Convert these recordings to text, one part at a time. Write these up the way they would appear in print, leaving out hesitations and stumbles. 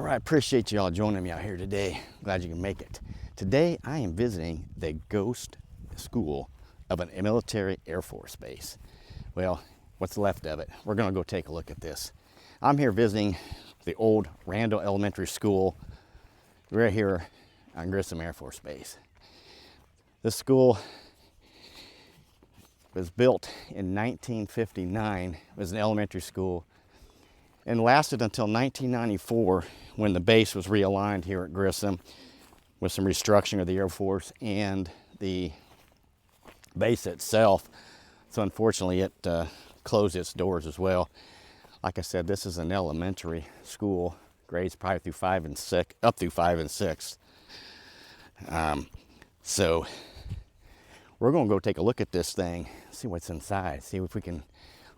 right, appreciate you all joining me out here today. Glad you can make it. Today I am visiting the ghost school of a military Air Force base. Well, what's left of it. We're gonna go take a look at this. I'm here visiting the old Randall Elementary School right here on Grissom Air Force Base. This school was built in 1959. It was an elementary school and lasted until 1994 when the base was realigned here at Grissom with some restructuring of the Air Force and the base itself. So unfortunately it closed its doors as well. Like I said, this is an elementary school, grades probably through 5 and 6, up through 5 and 6. So we're gonna go take a look at this thing, see what's inside, see if we can,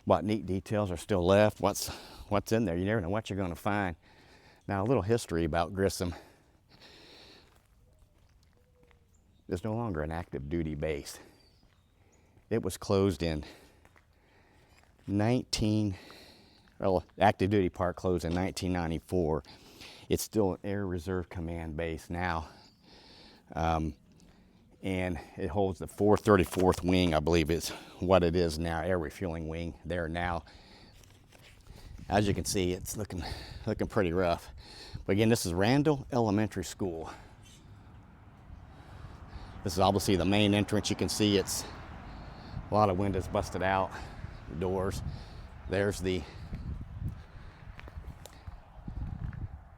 what neat details are still left, what's in there. You never know what you're gonna find. Now, a little history about Grissom. There's no longer an active duty base. It was closed in active duty part closed in 1994. It's still an Air Reserve Command base now. And it holds the 434th wing, I believe is what it is now, air refueling wing there now. As you can see, it's looking pretty rough. But again, this is Randall Elementary School. This is obviously the main entrance. You can see it's a lot of windows busted out, doors. There's the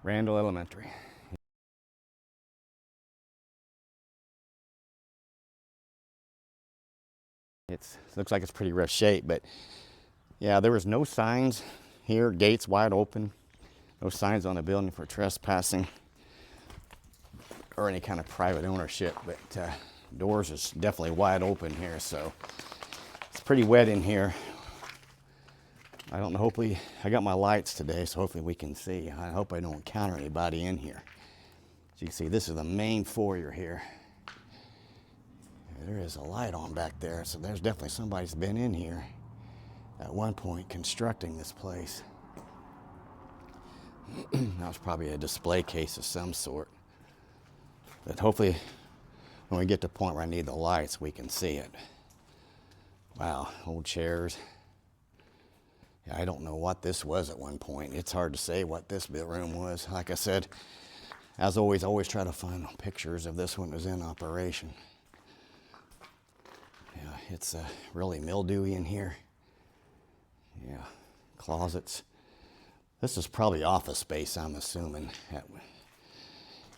Randall Elementary. It looks like it's pretty rough shape, but yeah, there was no signs here, gates wide open, no signs on the building for trespassing or any kind of private ownership, but doors is definitely wide open here, so it's pretty wet in here. I don't know, hopefully, I got my lights today, so hopefully we can see. I hope I don't encounter anybody in here. As you can see, this is the main foyer here. There is a light on back there, so there's definitely somebody's been in here at one point constructing this place. That was probably a display case of some sort. But hopefully, when we get to the point where I need the lights, we can see it. Wow, old chairs. Yeah, I don't know what this was at one point. It's hard to say what this room was. Like I said, as always, I always try to find pictures of this when it was in operation. Yeah, it's really mildewy in here. Yeah, closets. This is probably office space, I'm assuming.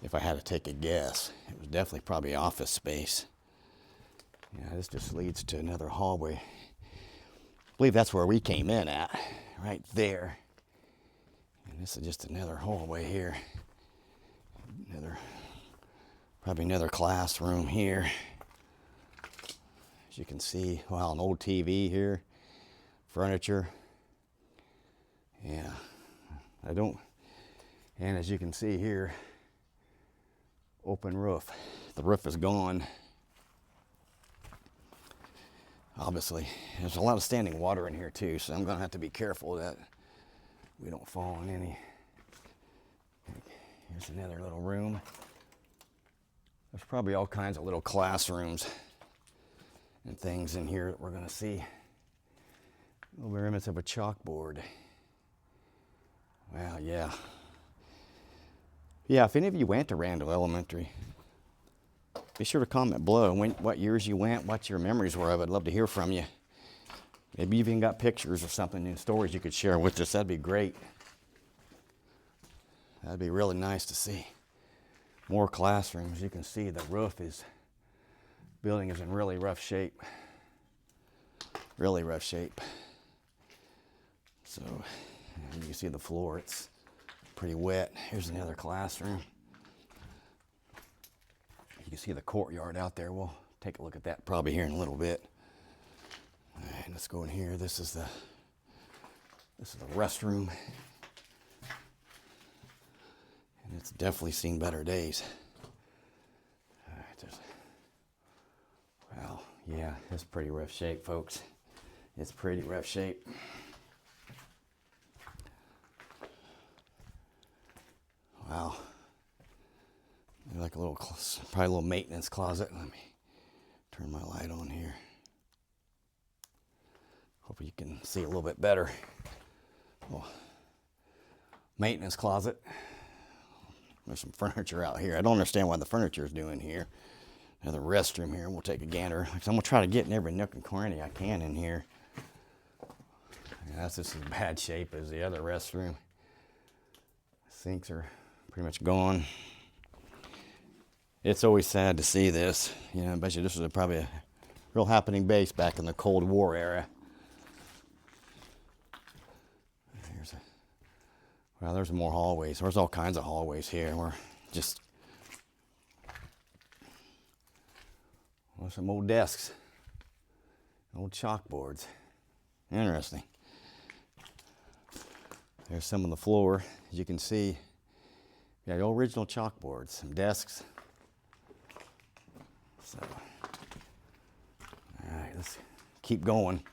If I had to take a guess, it was definitely probably office space. Yeah, this just leads to another hallway. I believe that's where we came in at, right there. And this is just another hallway here. Probably another classroom here. As you can see, wow, an old TV here, furniture. Yeah, and as you can see here, open roof. The roof is gone. Obviously, there's a lot of standing water in here too, so I'm gonna have to be careful that we don't fall in any. Here's another little room. There's probably all kinds of little classrooms and things in here that we're gonna see. Little remnants of a chalkboard. Wow, yeah. Yeah, if any of you went to Randall Elementary, be sure to comment below what years you went, what your memories were of it. I'd love to hear from you. Maybe you've even got pictures or something and stories you could share with us. That'd be great. That'd be really nice to see. More classrooms. You can see the building is in really rough shape. Really rough shape. So, you can see the floor, it's pretty wet. Here's another classroom. You can see the courtyard out there. We'll take a look at that probably here in a little bit. All right, let's go in here. This is the restroom. And it's definitely seen better days. All right, wow, yeah, it's pretty rough shape, folks. It's pretty rough shape. Wow. Like a little, probably a little maintenance closet. Let me turn my light on here. Hope you can see a little bit better. Oh, maintenance closet. There's some furniture out here. I don't understand why the furniture is doing here. Another restroom here. We'll take a gander. I'm going to try to get in every nook and cranny I can in here. Yeah, that's just as bad shape as the other restroom. Sinks are pretty much gone. It's always sad to see this. You know, I bet you this was probably a real happening base back in the Cold War era. Well, there's more hallways. There's all kinds of hallways here. We're just, well, some old desks, old chalkboards. Interesting. There's some on the floor. As you can see, we got original chalkboards, some desks. So, all right, let's keep going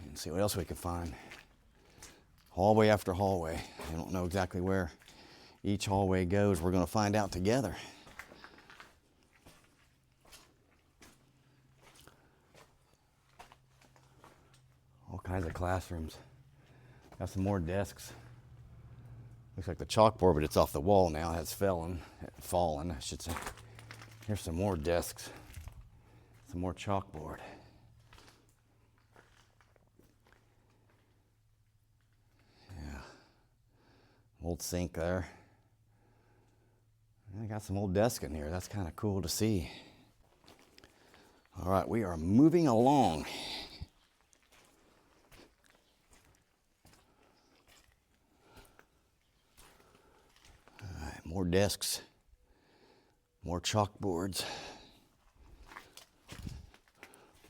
and see what else we can find. Hallway after hallway. I don't know exactly where each hallway goes. We're going to find out together. All kinds of classrooms. Got some more desks. Looks like the chalkboard, but it's off the wall now. It has fallen, I should say. Here's some more desks. Some more chalkboard. Old sink there. I got some old desk in here. That's kind of cool to see. All right, we are moving along. All right, more desks, more chalkboards.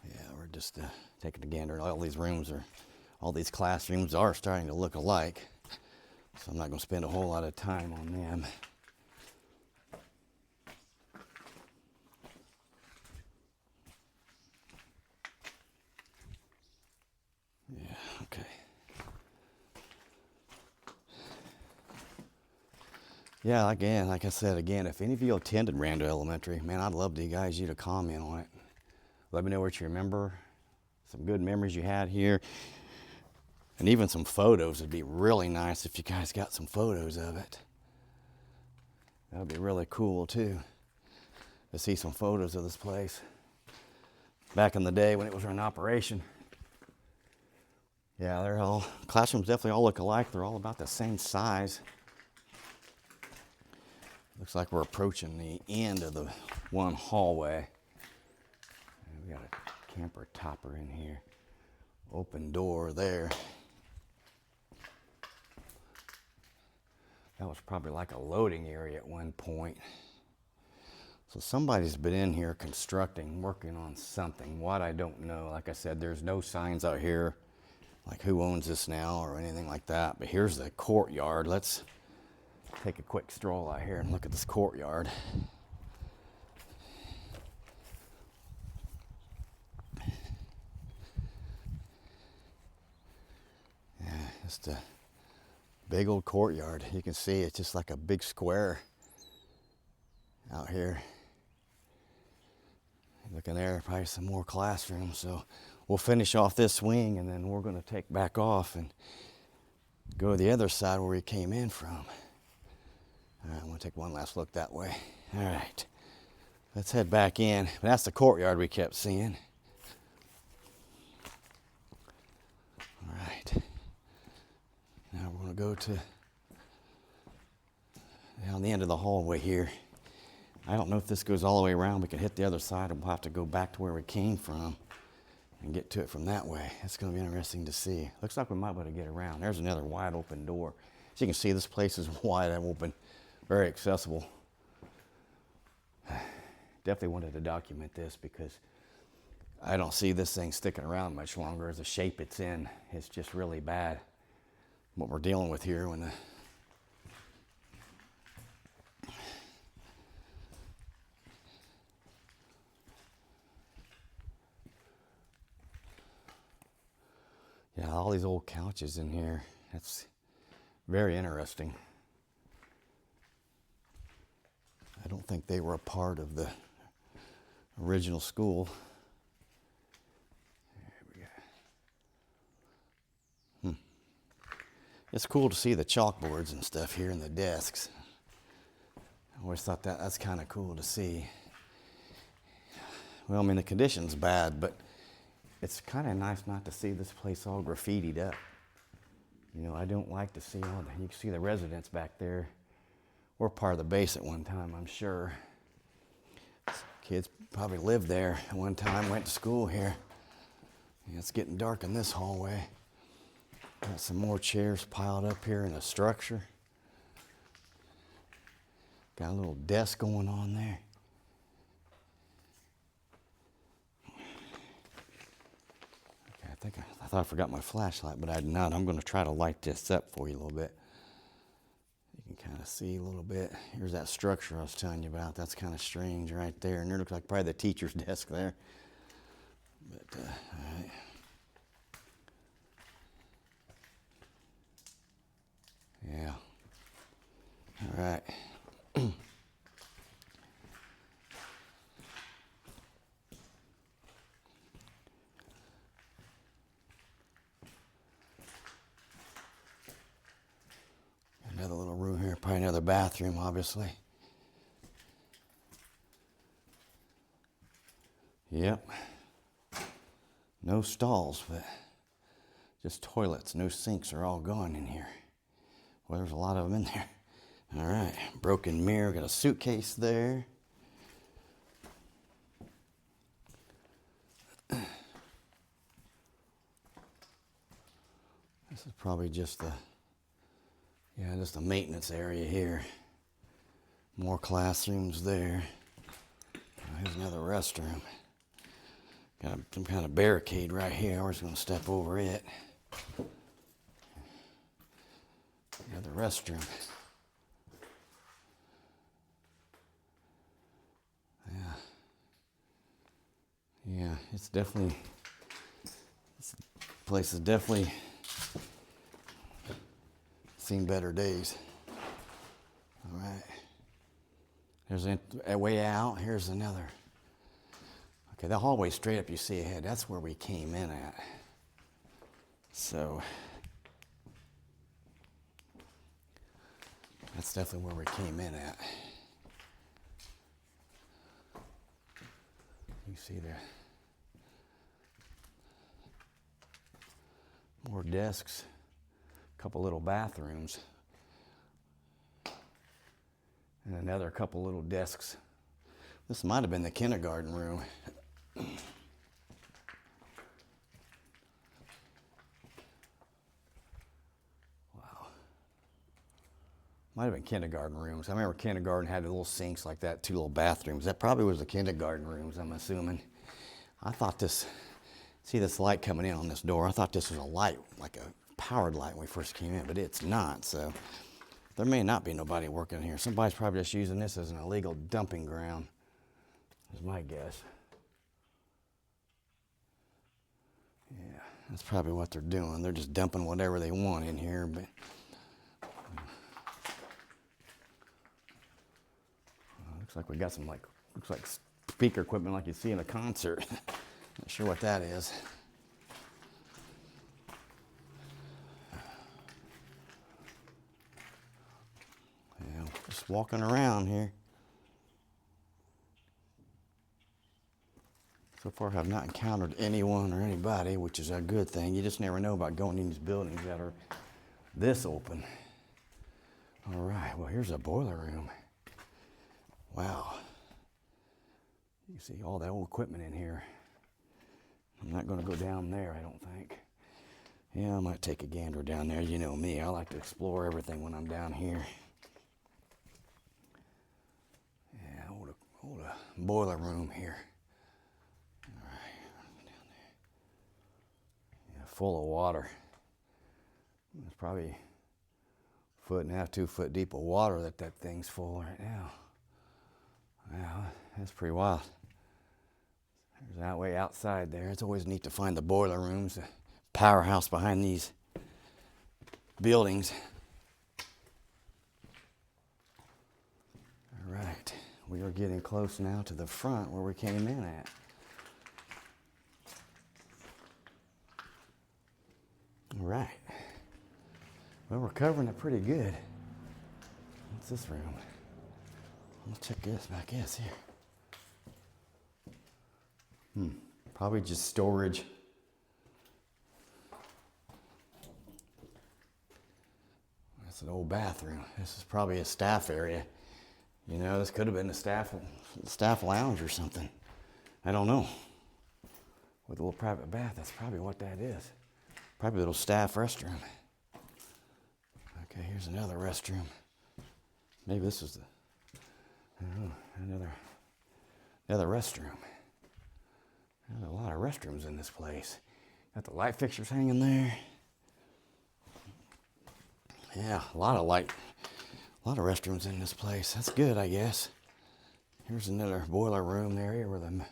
Yeah, we're just taking a gander. All these classrooms are starting to look alike. So I'm not going to spend a whole lot of time on them. Yeah, okay. Yeah, again, like I said, if any of you attended Randall Elementary, man, I'd love you to comment on it. Let me know what you remember, some good memories you had here. And even some photos would be really nice if you guys got some photos of it. That would be really cool too, to see some photos of this place back in the day when it was in operation. Yeah, classrooms definitely all look alike. They're all about the same size. Looks like we're approaching the end of the one hallway. We got a camper topper in here. Open door there. That was probably like a loading area at one point. So somebody's been in here constructing, working on something. What, I don't know. Like I said, there's no signs out here like who owns this now or anything like that. But here's the courtyard. Let's take a quick stroll out here and look at this courtyard. Yeah, just a big old courtyard. You can see it's just like a big square out here. Looking there, probably some more classrooms. So we'll finish off this wing and then we're going to take back off and go to the other side where we came in from. All right, I'm going to take one last look that way. All right, let's head back in. That's the courtyard we kept seeing. All right. Now we're going to go to down the end of the hallway here. I don't know if this goes all the way around. We can hit the other side and we'll have to go back to where we came from and get to it from that way. It's going to be interesting to see. Looks like we might be able to get around. There's another wide open door. As you can see, this place is wide open, very accessible. Definitely wanted to document this because I don't see this thing sticking around much longer. As the shape it's in, it's just really bad. What we're dealing with here when yeah, all these old couches in here. That's very interesting. think they were a part of the original school. There we go. It's cool to see the chalkboards and stuff here and the desks. I always thought that's kind of cool to see. Well, I mean, the condition's bad, but it's kind of nice not to see this place all graffitied up. You know, I don't like to see all the, you can see the residents back there. We're part of the base at one time, I'm sure. Kids probably lived there at one time, went to school here. Yeah, it's getting dark in this hallway. Got some more chairs piled up here in a structure. Got a little desk going on there. I thought I forgot my flashlight, but I did not. I'm going to try to light this up for you a little bit. You can kind of see a little bit. Here's that structure I was telling you about. That's kind of strange right there. And there looks like probably the teacher's desk there. But, all right. Yeah. All right. Another little room here, probably another bathroom, obviously. Yep. No stalls, but just toilets. No sinks are all gone in here. Well, there's a lot of them in there. All right. Broken mirror. Got a suitcase there. This is probably just the just a maintenance area here. More classrooms there. Here's another restroom. Got some kind of barricade right here. We're just going to step over it. Another restroom. Yeah, it's definitely, this place has definitely seen better days. All right. There's a way out. Here's another. Okay, the hallway straight up you see ahead, that's where we came in at. So, that's definitely where we came in at. You see there. More desks. Couple little bathrooms, and another couple little desks. This might have been the kindergarten room. Wow. Might have been kindergarten rooms. I remember kindergarten had little sinks like that, 2 little bathrooms. That probably was the kindergarten rooms, I'm assuming. I thought this, see this light coming in on this door, I thought this was a light, like a powered light when we first came in, but it's not, so there may not be nobody working here. Somebody's probably just using this as an illegal dumping ground, is my guess. Yeah, that's probably what they're doing. They're just dumping whatever they want in here, but looks like we got some looks like speaker equipment like you see in a concert. Not sure what that is. Just walking around here. So far, I have not encountered anyone or anybody, which is a good thing. You just never know about going in these buildings that are this open. All right, well, here's a boiler room. Wow. You see all that old equipment in here. I'm not going to go down there, I don't think. Yeah, I might take a gander down there. You know me, I like to explore everything when I'm down here. Hold a boiler room here. All right, down there. Yeah, full of water. It's probably 1.5 to 2 foot deep of water that thing's full right now. Wow, that's pretty wild. There's that way outside there. It's always neat to find the boiler rooms, the powerhouse behind these buildings. All right. we are getting close now to the front where we came in at. All right. Well, we're covering it pretty good. What's this room? Let's check this back. Yes, here. Probably just storage. That's an old bathroom. This is probably a staff area. You know, this could have been a staff lounge or something. I don't know. With a little private bath, that's probably what that is. Probably a little staff restroom. Okay, here's another restroom. Maybe this is another restroom. There's a lot of restrooms in this place. Got the light fixtures hanging there. Yeah, a lot of restrooms in this place. That's good, I guess. Here's another boiler room area where the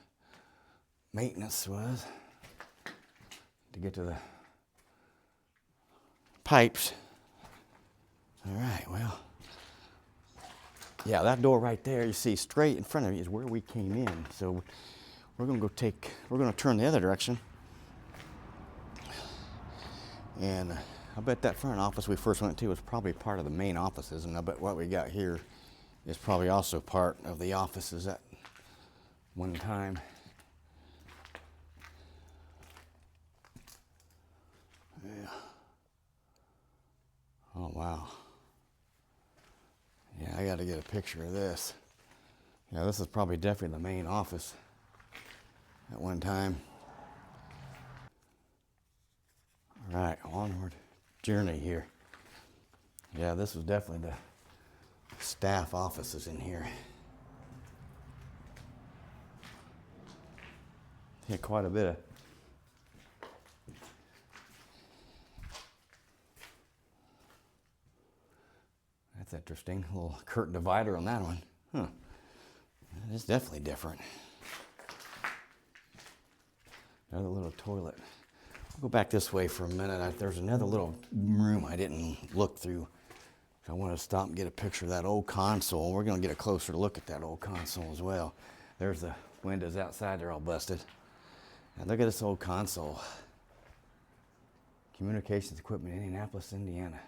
maintenance was to get to the pipes. All right, well, yeah, that door right there, you see straight in front of you is where we came in. So we're gonna turn the other direction. And I bet that front office we first went to was probably part of the main offices, and I bet what we got here is probably also part of the offices at one time. Yeah. Oh, wow. Yeah, I got to get a picture of this. Yeah, this is probably definitely the main office at one time. All right, onward journey here. Yeah, this was definitely the staff offices in here. Yeah, quite a bit of that's interesting. A little curtain divider on that one. Huh. It's definitely different. Another little toilet. I'll go back this way for a minute. There's another little room I didn't look through. So I want to stop and get a picture of that old console. We're going to get a closer look at that old console as well. There's the windows outside. They're all busted. Now look at this old console. Communications equipment, Indianapolis, Indiana.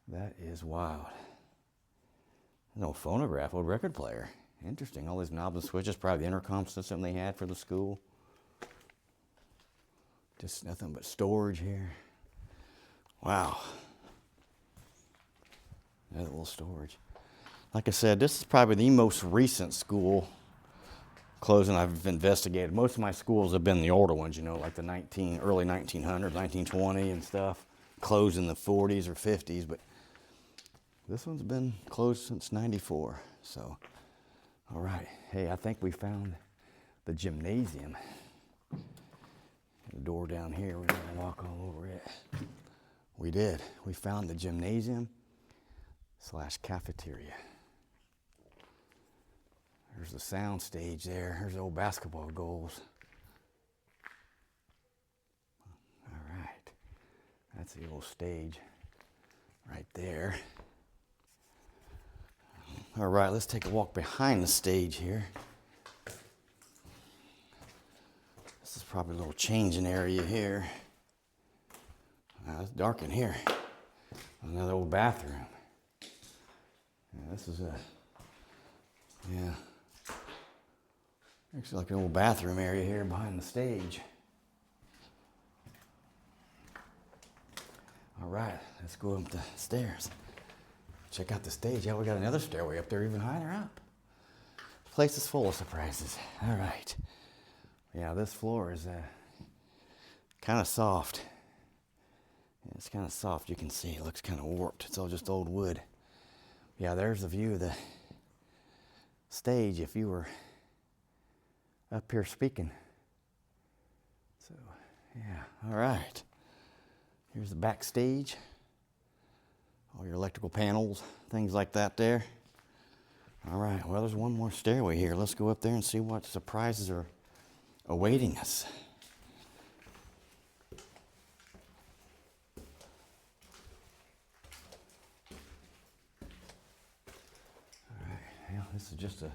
That is wild. An old phonograph, old record player. Interesting. All these knobs and switches. Probably the intercom system they had for the school. Just nothing but storage here. Wow. Another little storage. Like I said, this is probably the most recent school closing I've investigated. Most of my schools have been the older ones, you know, like the early 1900s, 1920 and stuff. Closed in the 40s or 50s, but this one's been closed since 94. So, all right. Hey, I think we found the gymnasium. The door down here, we're gonna walk all over it. We did. We found the gymnasium / cafeteria. There's the sound stage there. There's the old basketball goals. All right. That's the old stage right there. All right, let's take a walk behind the stage here. This is probably a little changing area here. It's dark in here. Another old bathroom. Yeah, this is looks like an old bathroom area here behind the stage. All right, let's go up the stairs. Check out the stage. Yeah, we got another stairway up there even higher up. The place is full of surprises. All right. Yeah, this floor is kind of soft. Yeah, it's kind of soft. You can see it looks kind of warped. It's all just old wood. Yeah, there's the view of the stage if you were up here speaking. So, yeah, all right. Here's the backstage. All your electrical panels, things like that there. All right, well, there's one more stairway here. Let's go up there and see what surprises are awaiting us. All right, Yeah, this is just a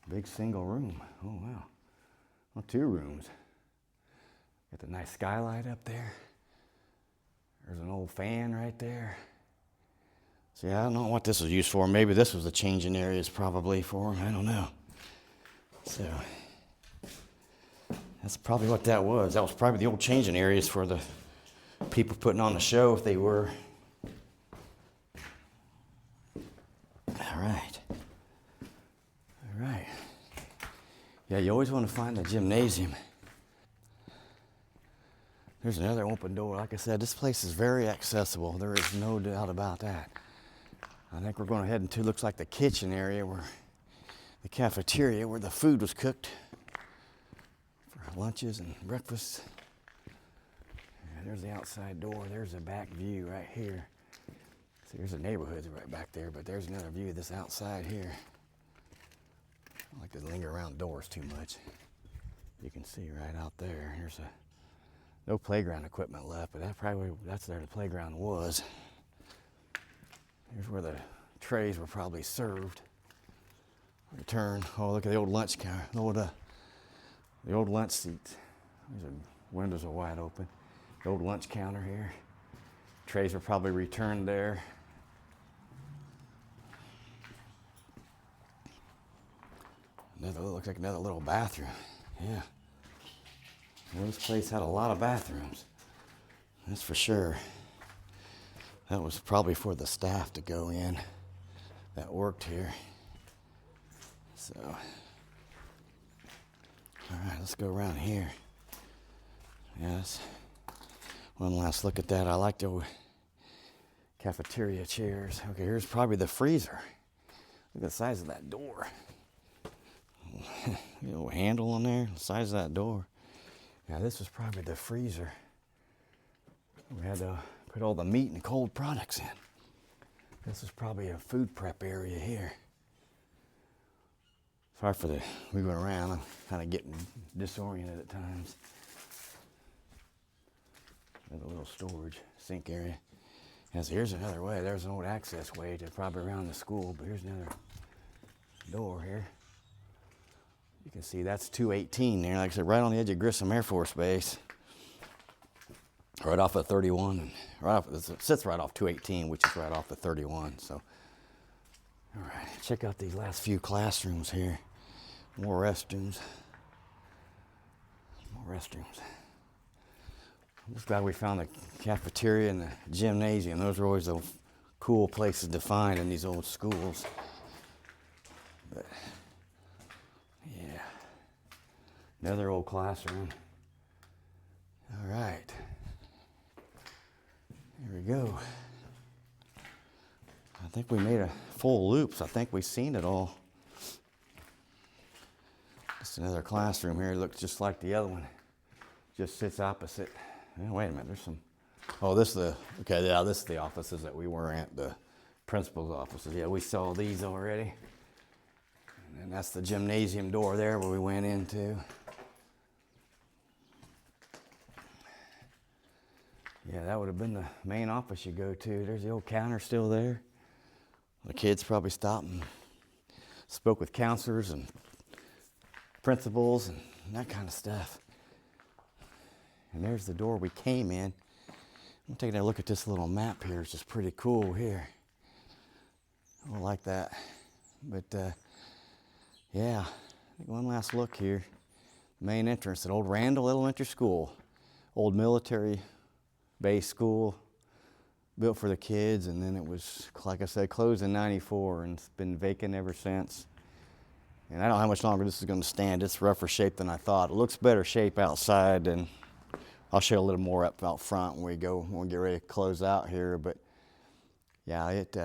big single room. Oh, wow. Well, 2 rooms. Got the nice skylight up there. There's an old fan right there. See, I don't know what this was used for. Maybe this was the changing areas probably for them. I don't know. So, that's probably what that was. That was probably the old changing areas for the people putting on the show if they were. All right. All right. Yeah, you always want to find the gymnasium. There's another open door. Like I said, this place is very accessible. There is no doubt about that. I think we're going to head into, looks like the kitchen area, where the cafeteria, where the food was cooked for lunches and breakfast. Yeah, there's the outside door. There's a back view right here. See, there's the neighborhoods right back there, but there's another view of this outside here. I don't like to linger around doors too much. You can see right out there. Here's no playground equipment left, but that's where the playground was. Here's where the trays were probably served. Return. Oh, look at the old lunch counter. The old lunch seats. The windows are wide open. The old lunch counter here. Trays were probably returned there. Looks like another little bathroom. Yeah. Well, this place had a lot of bathrooms. That's for sure. That was probably for the staff to go in that worked here. So, all right, let's go around here. Yes. One last look at that. I like the cafeteria chairs. Okay, here's probably the freezer. Look at the size of that door. Little handle on there, the size of that door. Yeah, this was probably the freezer. We had to put all the meat and cold products in. This is probably a food prep area here. Sorry for the moving around. I'm kind of getting disoriented at times. There's a little storage sink area. Yes, here's another way. There's an old access way to probably around the school, but here's another door here. You can see that's 218 there. Like I said, right on the edge of Grissom Air Force Base. Right off of 31. And it sits right off 218, which is right off of 31. So, all right, check out these last few classrooms here. More restrooms. More restrooms. I'm just glad we found the cafeteria and the gymnasium. Those are always the cool places to find in these old schools. But, yeah. Another old classroom. All right. Here we go. I think we made a full loop, so I think we've seen it all. Just another classroom here. It looks just like the other one. Just sits opposite. Oh, wait a minute, there's some. Oh, this is this is the offices that we were at, the principal's offices. Yeah, we saw these already. And then that's the gymnasium door there where we went into. Yeah, that would have been the main office you go to. There's the old counter still there. The kids probably stopped and spoke with counselors and principals and that kind of stuff. And there's the door we came in. I'm taking a look at this little map here. It's just pretty cool here. I like that. But yeah, one last look here. Main entrance at old Randall Elementary School. Old military base school built for the kids, and then it was, like I said, closed in '94 and it's been vacant ever since. And I don't know how much longer this is going to stand. It's rougher shape than I thought. It looks better shape outside, and I'll show you a little more up out front when we get ready to close out here. But yeah, it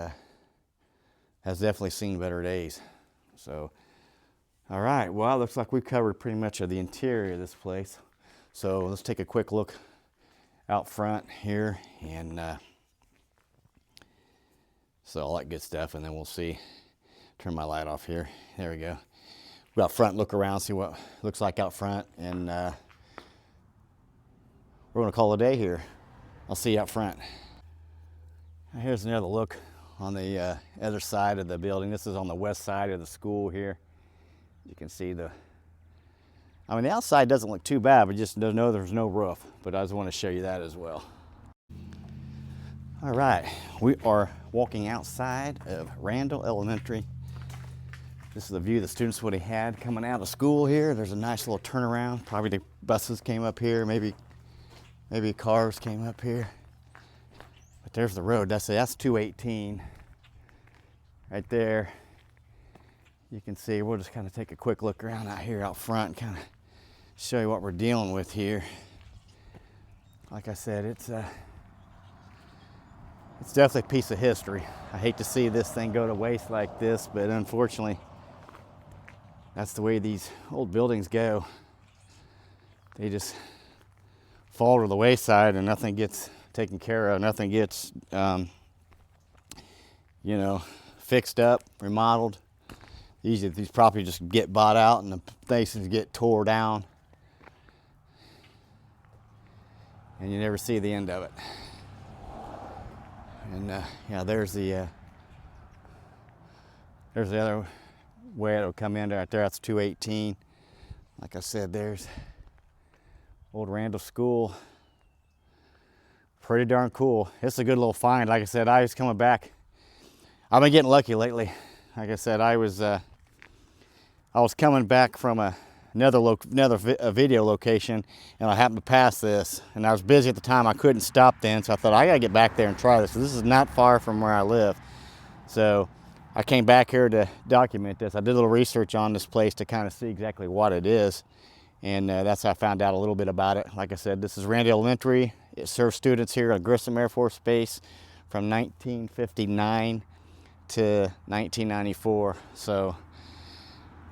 has definitely seen better days. So, all right, well, it looks like we've covered pretty much of the interior of this place. So let's take a quick look out front here, and so all that good stuff, and then we'll see. Turn my light off here. There we go. Go out front, look around, see what it looks like out front, and we're going to call it a day here. I'll see you out front. Here's another look on the other side of the building. This is on the west side of the school here. You can see the outside doesn't look too bad, but just know there's no roof. But I just want to show you that as well. All right, we are walking outside of Randall Elementary. This is the view the students would have had coming out of school here. There's a nice little turnaround. Probably the buses came up here, maybe cars came up here. But there's the road. That's 218 right there. You can see, we'll just kind of take a quick look around out here out front and kind of show you what we're dealing with here. Like I said, it's definitely a piece of history. I hate to see this thing go to waste like this, but unfortunately, that's the way these old buildings go. They just fall to the wayside and nothing gets taken care of. Nothing gets, fixed up, remodeled. Usually these properties just get bought out and the places get tore down. And you never see the end of it. And there's the other way it'll come in right there. That's 218. Like I said, there's old Randall School. Pretty darn cool. It's a good little find. Like I said, I was coming back. I've been getting lucky lately. Like I said, I was coming back from another video location, and I happened to pass this, and I was busy at the time. I couldn't stop then, so I thought I gotta get back there and try this. So this is not far from where I live, so I came back here to document this. I did a little research on this place to kind of see exactly what it is, and that's how I found out a little bit about it. Like I said, this is Randall Elementary. It served students here at Grissom Air Force Base from 1959 to 1994. So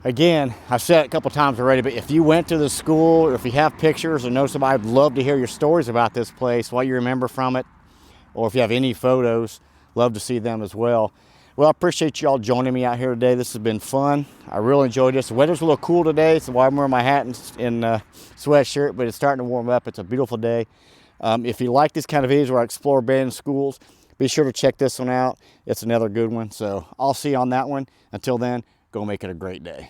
again, I've said it a couple times already, but if you went to the school, or if you have pictures or know somebody, I'd love to hear your stories about this place, what you remember from it, or if you have any photos, love to see them as well. Well, I appreciate you all joining me out here today. This has been fun. I really enjoyed this. The weather's a little cool today, so I'm wearing my hat and sweatshirt, but it's starting to warm up. It's a beautiful day. If you like this kind of videos where I explore abandoned schools, be sure to check this one out. It's another good one. So I'll see you on that one. Until then, go make it a great day.